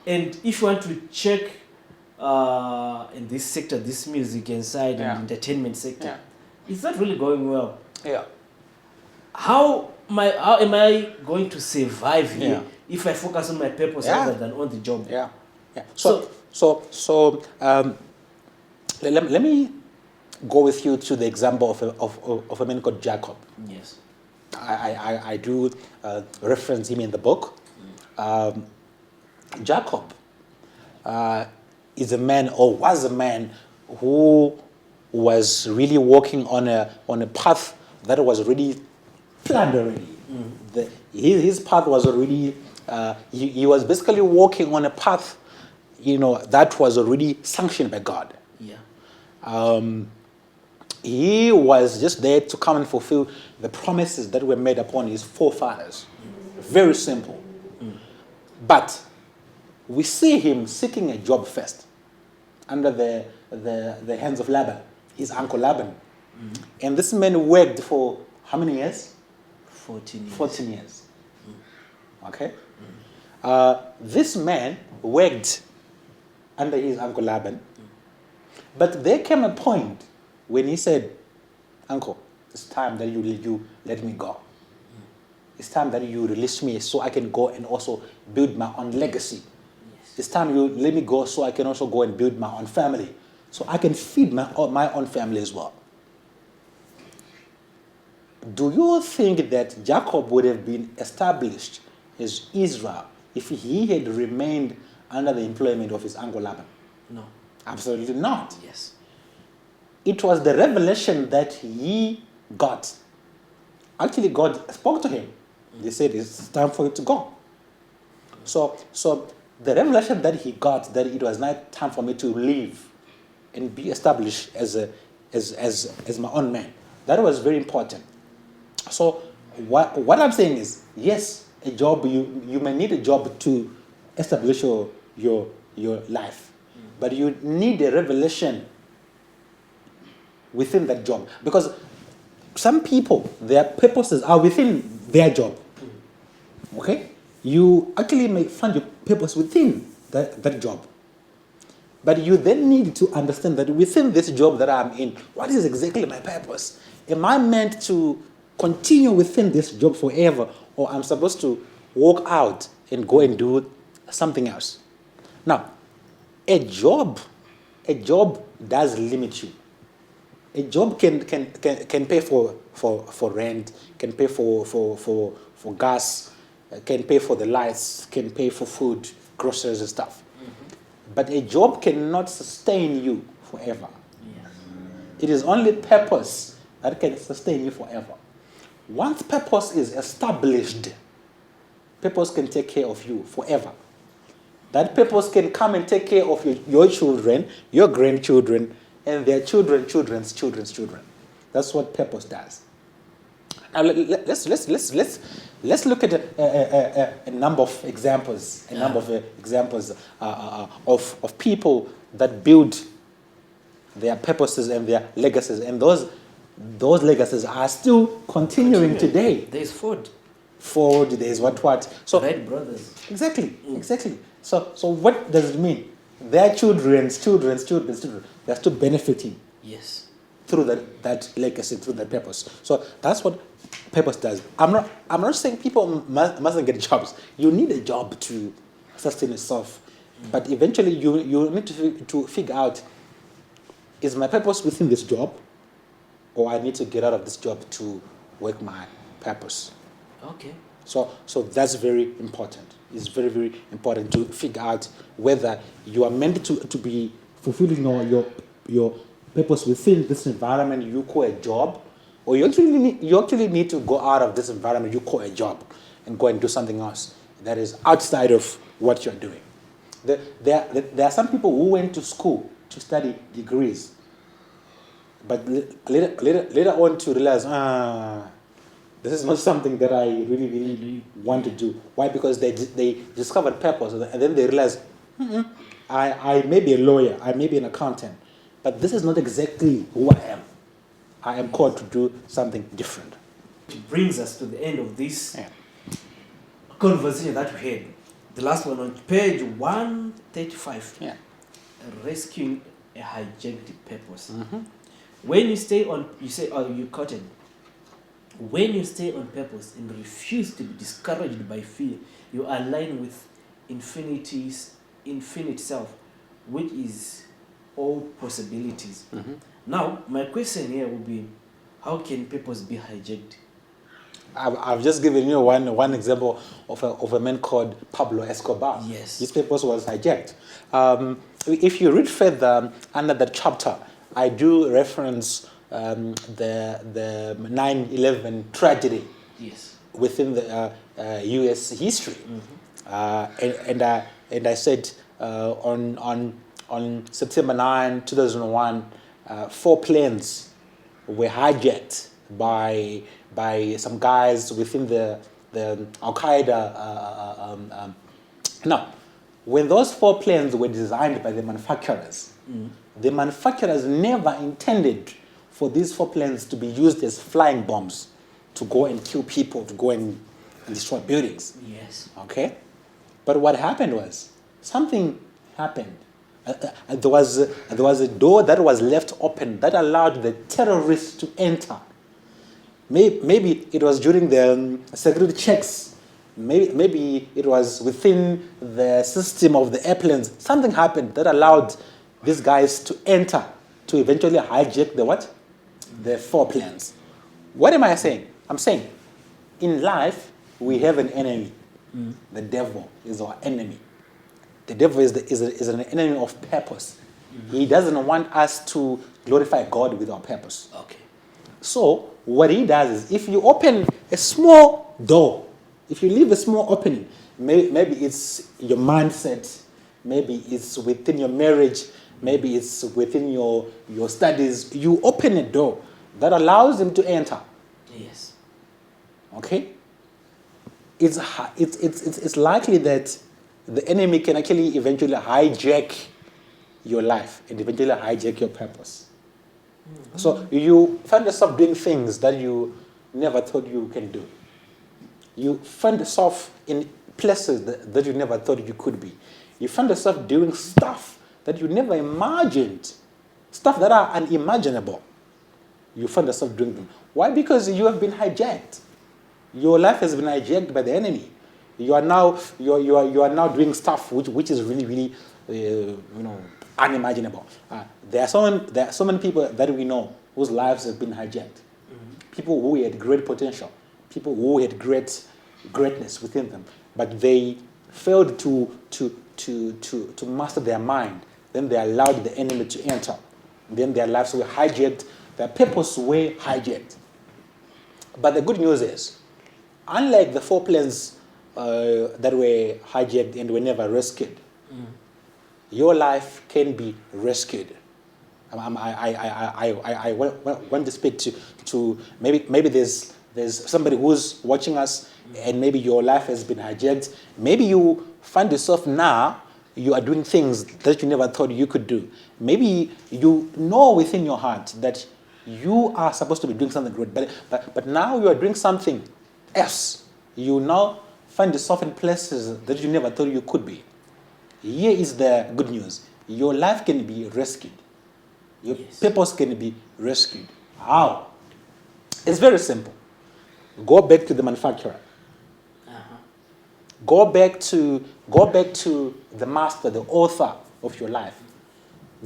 And if you want to check in this sector, this music inside and entertainment sector, it's not really going well. Yeah. How am I going to survive here if I focus on my purpose rather than on the job? Yeah. So let me go with you to the example of a man called Jacob. Yes. I do reference him in the book. Jacob is a man, or was a man, who was really walking on a path that was already planned already. His path was already, he was basically walking on a path, that was already sanctioned by God. Yeah. He was just there to come and fulfill the promises that were made upon his forefathers. Very simple. But we see him seeking a job first under the hands of Laban, his uncle Laban. And this man worked for how many years? 14 years. 14 years. Okay? This man worked under his uncle Laban But there came a point when he said, Uncle, it's time that you let me go. It's time that you release me so I can go and also build my own legacy. Yes. It's time you let me go so I can also go and build my own family. So I can feed my own family as well. Do you think that Jacob would have been established as Israel if he had remained under the employment of his uncle Laban? No. Absolutely not. Yes. It was the revelation that he got. Actually, God spoke to him. He said, it's time for you to go. So the revelation that he got, that it was not time for me to leave and be established as my own man, that was very important. So what I'm saying is, yes, a job, you may need a job to establish your life, but you need a revelation within that job, because some people, their purposes are within their job. Okay, you actually may find your purpose within that job, but you then need to understand that within this job that I'm in, what is exactly my purpose? Am I meant to continue within this job forever, or I'm supposed to walk out and go and do something else? Now, a job does limit you. A job can pay for rent, can pay for gas, can pay for the lights, can pay for food, groceries and stuff. But a job cannot sustain you forever. Yes. It is only purpose that can sustain you forever. Once purpose is established, purpose can take care of you forever. That purpose can come and take care of your children, your grandchildren, and their children's children. That's what purpose does. Now let's look at a number of examples, of people that build their purposes and their legacies, and those legacies are still continuing today. There's Ford. There's what. So Wright brothers. exactly. So what does it mean? Their children's children, they're still benefiting. Yes. Through that legacy, through that purpose. So that's what purpose does. I'm not saying people mustn't get jobs. You need a job to sustain yourself, but eventually you need to figure out, is my purpose within this job, or I need to get out of this job to work my purpose. Okay. So that's very important. It's very, very important to figure out whether you are meant to be fulfilling your purpose within this environment you call a job, or you actually need to go out of this environment you call a job and go and do something else that is outside of what you're doing. There are some people who went to school to study degrees, but later on to realize, this is not something that I really want to do. Why? Because they discovered purpose, and then they realized, I may be a lawyer, I may be an accountant, but this is not exactly who I am. I am called to do something different. It brings us to the end of this conversation that we had. The last one on page 135. Yeah. Rescuing a hijacked purpose. When you stay on, you cotton. When you stay on purpose and refuse to be discouraged by fear, you align with infinite self, which is all possibilities. Now, my question here would be, how can purpose be hijacked? I've just given you one example of a man called Pablo Escobar. Yes. His purpose was hijacked. If you read further under the chapter, I do reference the 9/11 tragedy. Yes. Within the U.S. history, and I said on September 9, 2001, 4 planes were hijacked by some guys within the Al Qaeda. Now, when those 4 planes were designed by the manufacturers, the manufacturers never intended for these 4 planes to be used as flying bombs to go and kill people, to go and destroy buildings. Yes. Okay? But what happened was, something happened. there was a door that was left open that allowed the terrorists to enter. Maybe it was during the security checks. Maybe it was within the system of the airplanes. Something happened that allowed these guys to enter, to eventually hijack the what? The 4 planes. What am I saying? I'm saying, in life, we have an enemy. The devil is our enemy. The devil is an enemy of purpose. He doesn't want us to glorify God with our purpose. Okay. So what he does is, if you open a small door, if you leave a small opening, maybe it's your mindset, maybe it's within your marriage, maybe it's within your studies, you open a door that allows him to enter. Yes. Okay? It's likely that the enemy can actually eventually hijack your life and eventually hijack your purpose. So you find yourself doing things that you never thought you can do. You find yourself in places that you never thought you could be. You find yourself doing stuff that you never imagined, stuff that are unimaginable. You find yourself doing them. Why? Because you have been hijacked. Your life has been hijacked by the enemy. You are now doing stuff which is really unimaginable. There are so many people that we know whose lives have been hijacked. People who had great potential, people who had greatness within them, but they failed to master their mind. Then they allowed the enemy to enter. Then their lives were hijacked. Their purpose were hijacked. But the good news is, unlike the 4 planes that were hijacked and were never rescued, your life can be rescued. I want to speak to maybe there's somebody who's watching us, and maybe your life has been hijacked. Maybe you find yourself now, you are doing things that you never thought you could do. Maybe you know within your heart that you are supposed to be doing something good, but now you are doing something else. You now find yourself in places that you never thought you could be. Here is the good news. Your life can be rescued. Your purpose can be rescued. How? It's very simple. Go back to the manufacturer. Go back to the master, the author of your life.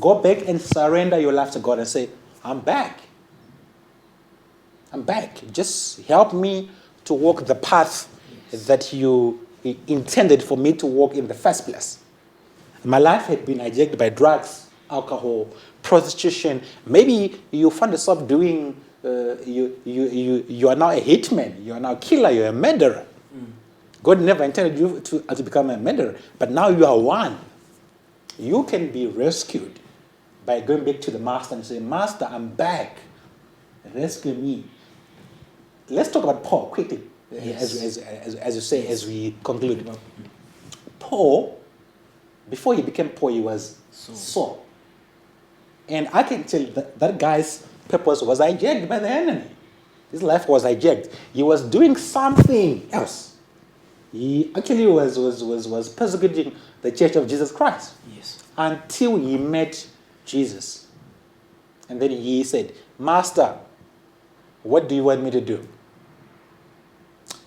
Go back and surrender your life to God and say, I'm back. I'm back. Just help me to walk the path that you intended for me to walk in the first place. My life had been hijacked by drugs, alcohol, prostitution. Maybe you find yourself doing, you are now a hitman, you are now a killer, you're a murderer. God never intended you to become a murderer, but now you are one. You can be rescued by going back to the master and saying, Master, I'm back. Rescue me. Let's talk about Paul quickly, as you say, as we conclude. Paul, before he became Paul, he was Saul. And I can tell you that guy's purpose was hijacked by the enemy. His life was hijacked. He was doing something else. He actually was persecuting the Church of Jesus Christ. Yes. Until he met Jesus. And then he said, Master, what do you want me to do?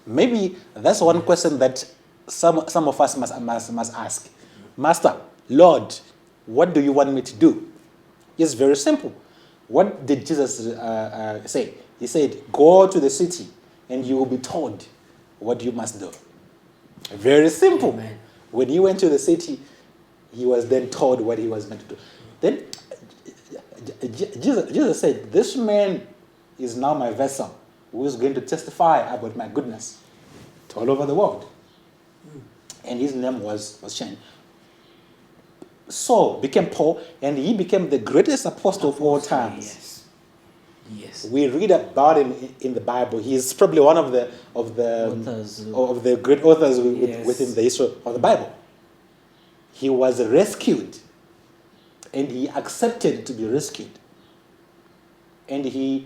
Maybe that's one question that some of us must ask. Master, Lord, what do you want me to do? It's very simple. What did Jesus say? He said, go to the city and you will be told what you must do. Very simple. Amen. When he went to the city, he was then told what he was meant to do. Then Jesus said, this man is now my vessel who is going to testify about my goodness to all over the world. And his name was changed. Saul became Paul, and he became the greatest apostle of all times. Yes. Yes. We read about him in the Bible. He is probably one of the great authors within the history of the Bible. He was rescued, and he accepted to be rescued. And he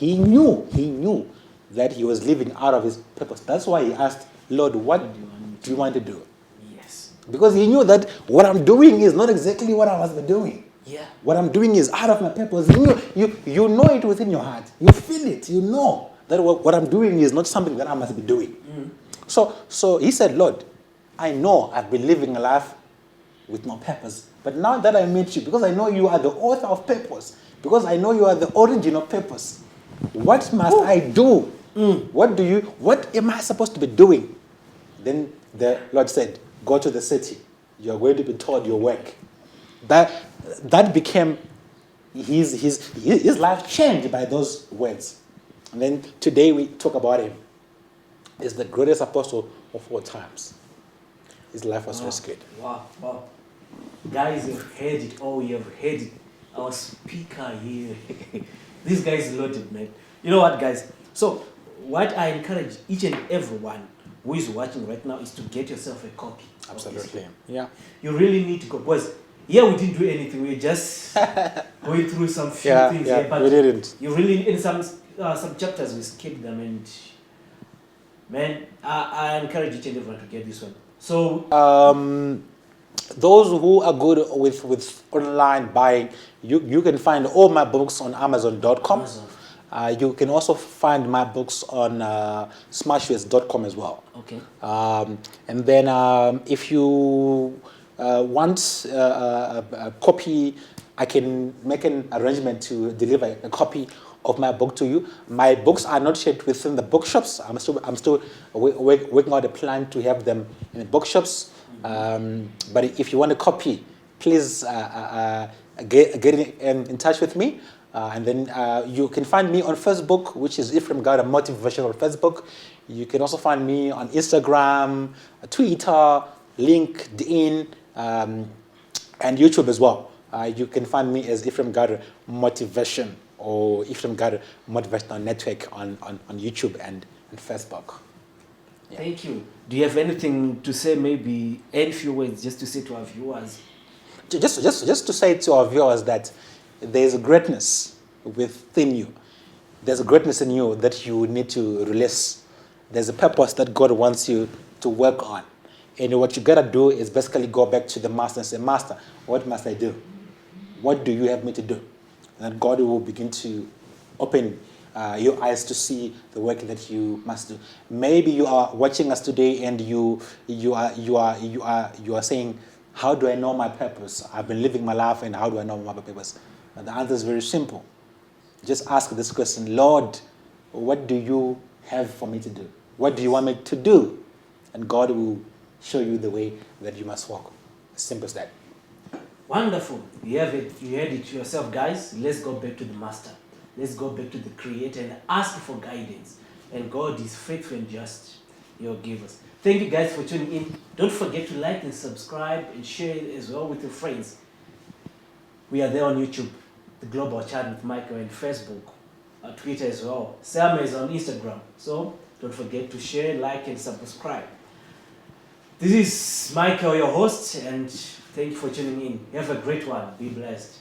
knew that he was living out of his purpose. That's why he asked, Lord, what do you want to do? Yes. Because he knew that what I'm doing is not exactly what I must be doing. Yeah. What I'm doing is out of my purpose. You know it within your heart. You feel it. You know that what I'm doing is not something that I must be doing. So he said, Lord, I know I've been living a life with no purpose. But now that I met you, because I know you are the author of purpose, because I know you are the origin of purpose, what must I do? What am I supposed to be doing? Then the Lord said, go to the city. You're going to be taught your work. That became his life changed by those words. And then today we talk about him. He's the greatest apostle of all times. His life was rescued. Wow. Guys, you've heard it. Oh, you've heard it. Our speaker here. This guy is loaded, man. You know what, guys? So, what I encourage each and everyone who is watching right now is to get yourself a copy. Absolutely. Yeah. You really need to go. Because here we didn't do anything. We just going through some few things here. But we didn't. You really, in some chapters, we skipped them. And, man, I encourage each and everyone to get this one. So, those who are good with online buying, you can find all my books on Amazon.com. You can also find my books on smashways.com as well. Okay. And then if you want a copy, I can make an arrangement to deliver a copy of my book to you. My books are not yet within the bookshops. I'm still working out a plan to have them in the bookshops. But if you want a copy, please get in touch with me. And then you can find me on Facebook, which is Ephraim Garwe Motivation on Facebook. You can also find me on Instagram, Twitter, LinkedIn, and YouTube as well. You can find me as Ephraim Garwe Motivation or Ephraim Garwe Motivational Network on YouTube and Facebook. Yeah. Thank you. Do you have anything to say, maybe any few words just to say to our viewers? Just to say to our viewers that there's a greatness within you. There's a greatness in you that you need to release. There's a purpose that God wants you to work on. And what you got to do is basically go back to the master and say, Master, what must I do? What do you have me to do? And God will begin to open your eyes to see the work that you must do. Maybe you are watching us today and you are saying, how do I know my purpose? I've been living my life, and how do I know my purpose? And the answer is very simple. Just ask this question, Lord, what do you have for me to do? What do you want me to do? And God will show you the way that you must walk. As simple as that. Wonderful. You have it. You heard it yourself, guys. Let's go back to the master. Let's go back to the creator and ask for guidance. And God is faithful and just. He'll give us. Thank you guys for tuning in. Don't forget to like and subscribe and share it as well with your friends. We are there on YouTube, the Global Chat with Michael, and Facebook, Twitter as well. Sam is on Instagram. So don't forget to share, like, and subscribe. This is Michael, your host, and thank you for tuning in. Have a great one. Be blessed.